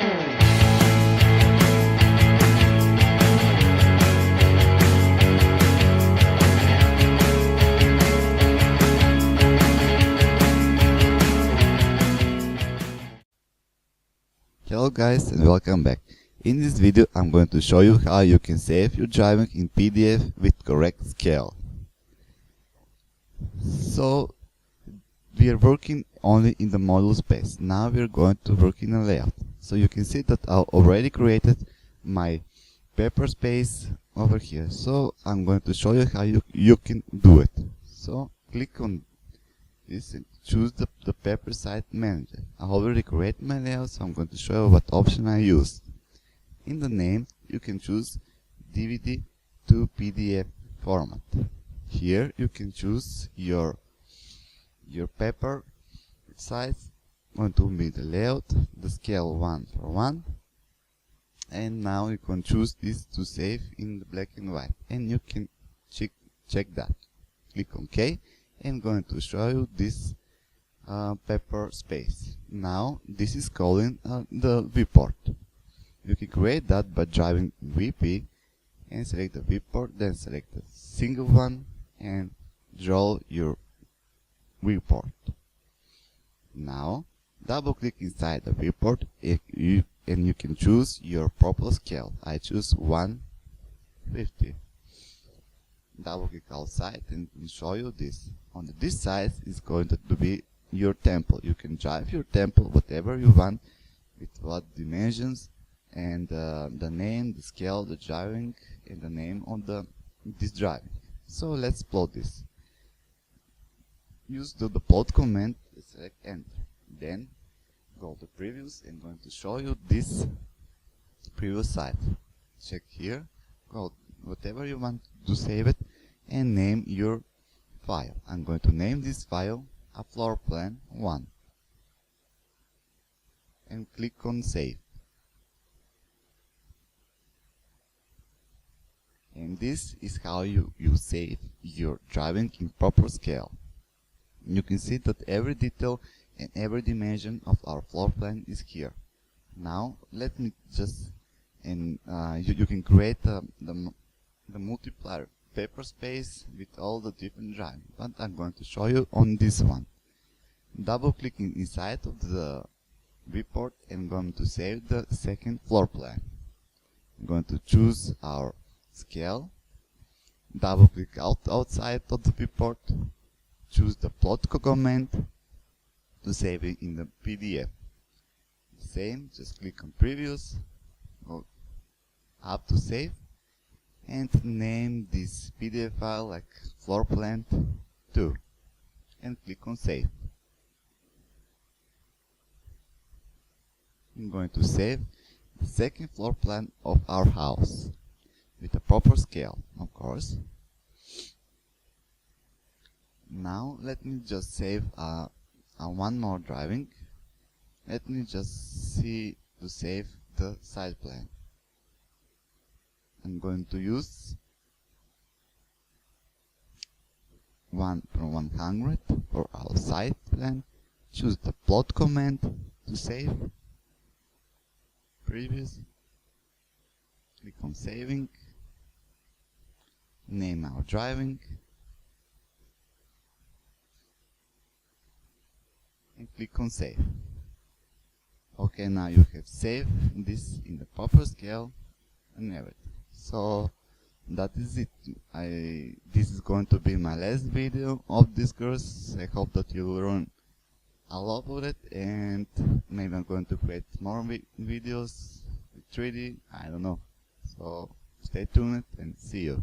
Hello guys and welcome back. In this video I'm going to show you how you can save your drawing in PDF with correct scale. So we are working only in the model space. Now we are going to work in a layout. So you can see that I already created my paper space over here. So I'm going to show you how you can do it. So click on this and choose the paper site manager. I already created my layout, so I'm going to show you what option I use. In the name you can choose DVD to PDF format. Here you can choose your paper size. Going to be the layout, the scale 1:1, and now you can choose this to save in the black and white, and you can check that. Click on OK. I'm going to show you this paper space. Now this is calling the viewport. You can create that by driving VP and select the viewport, then select a single one and draw your viewport. Now double click inside the viewport and you can choose your proper scale. I choose 150. Double click outside and show you this. On this side is going to be your temple. You can drive your temple whatever you want, with what dimensions, and the name, the scale, the drawing, and the name on this drawing. So let's plot this. Use the plot command, select enter. Then go to previews and going to show you this preview site. Check here, go whatever you want to save it, and name your file. I'm going to name this file a floor plan 1 and click on save. And this is how you save your drawing in proper scale. You can see that every detail and every dimension of our floor plan is here. Now let me just, and you can create the multiplier paper space with all the different drawings, but I'm going to show you on this one. Double clicking inside of the viewport and going to save the second floor plan. I'm going to choose our scale, double click outside of the viewport, choose the plot command to save it in the PDF. Same, just click on previews, go up to save, and name this PDF file like floor plan 2 and click on save. I'm going to save the second floor plan of our house with a proper scale, of course. Now let me just save one more drawing. Let me just see to save the side plan. I'm going to use 1/100 for our side plan. Choose the plot command to save. Previous. Click on saving. Name our drawing. And click on save. Okay, now you have saved this in the proper scale and everything. So that is it. This is going to be my last video of this course. I hope that you learn a lot of it, and maybe I'm going to create more videos with 3D, I don't know. So stay tuned and see you.